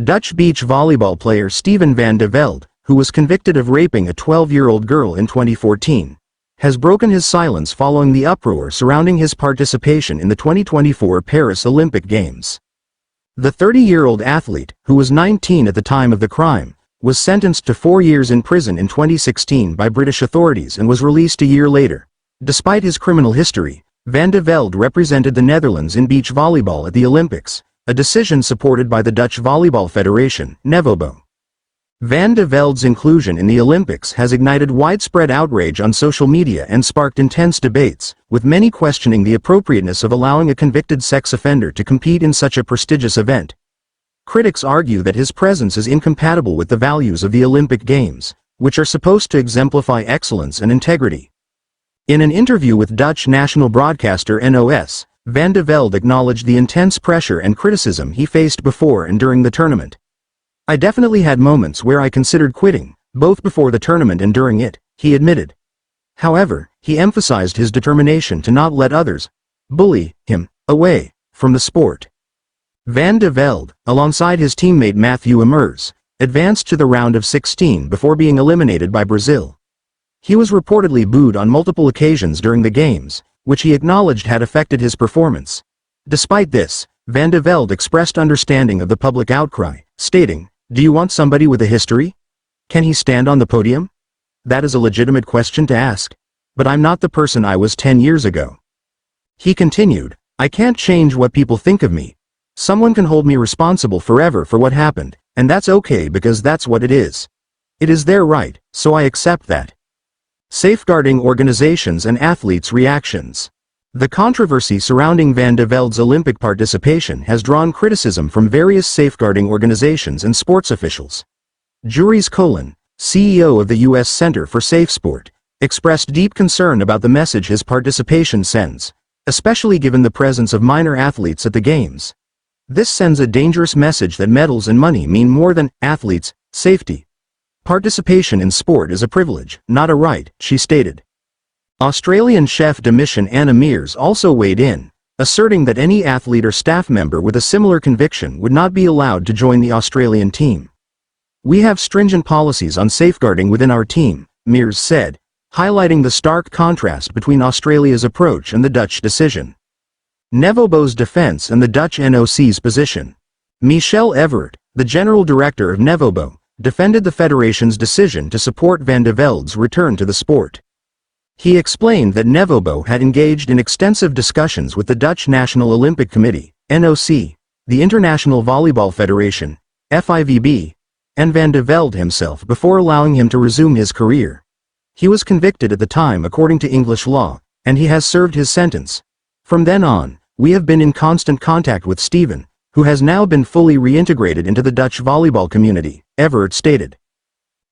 Dutch beach volleyball player Steven van de Velde, who was convicted of raping a 12-year-old girl in 2014, has broken his silence following the uproar surrounding his participation in the 2024 Paris Olympic Games. The 30-year-old athlete, who was 19 at the time of the crime, was sentenced to 4 years in prison in 2016 by British authorities and was released a year later. Despite his criminal history, van de Velde represented the Netherlands in beach volleyball at the Olympics, a decision supported by the Dutch Volleyball Federation, Nevobo. Van de Velde's inclusion in the Olympics has ignited widespread outrage on social media and sparked intense debates, with many questioning the appropriateness of allowing a convicted sex offender to compete in such a prestigious event. Critics argue that his presence is incompatible with the values of the Olympic Games, which are supposed to exemplify excellence and integrity. In an interview with Dutch national broadcaster NOS, van de Velde acknowledged the intense pressure and criticism he faced before and during the tournament. "I definitely had moments where I considered quitting, both before the tournament and during it," he admitted. However, he emphasized his determination to not let others bully him away from the sport. Van de Velde, alongside his teammate Matthew Emmers, advanced to the round of 16 before being eliminated by Brazil. He was reportedly booed on multiple occasions during the games, which he acknowledged had affected his performance. Despite this, van de Velde expressed understanding of the public outcry, stating, "Do you want somebody with a history? Can he stand on the podium? That is a legitimate question to ask. But I'm not the person I was 10 years ago." He continued, "I can't change what people think of me. Someone can hold me responsible forever for what happened, and that's okay because that's what it is. It is their right, so I accept that." Safeguarding organizations and athletes' reactions. The controversy surrounding van de Velde's Olympic participation has drawn criticism from various safeguarding organizations and sports officials. Juris Colin, CEO of the U.S. Center for Safe Sport, expressed deep concern about the message his participation sends, especially given the presence of minor athletes at the Games. "This sends a dangerous message that medals and money mean more than athletes' safety. Participation in sport is a privilege, not a right," she stated. Australian chef de mission Anna Mears also weighed in, asserting that any athlete or staff member with a similar conviction would not be allowed to join the Australian team. "We have stringent policies on safeguarding within our team," Mears said, highlighting the stark contrast between Australia's approach and the Dutch decision. Nevobo's defense and the Dutch NOC's position. Michel Everett, the general director of Nevobo, defended the federation's decision to support van de Velde's return to the sport. He explained that Nevobo had engaged in extensive discussions with the Dutch National Olympic Committee, NOC, the International Volleyball Federation, FIVB, and van de Velde himself before allowing him to resume his career. He was convicted at the time according to English law, and he has served his sentence. "From then on, we have been in constant contact with Steven, who has now been fully reintegrated into the Dutch volleyball community," Everett stated.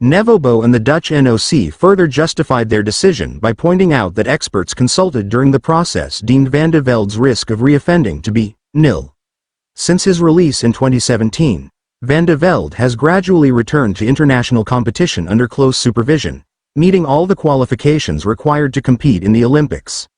Nevobo and the Dutch NOC further justified their decision by pointing out that experts consulted during the process deemed van de Velde's risk of reoffending to be nil. Since his release in 2017, van de Velde has gradually returned to international competition under close supervision, meeting all the qualifications required to compete in the Olympics.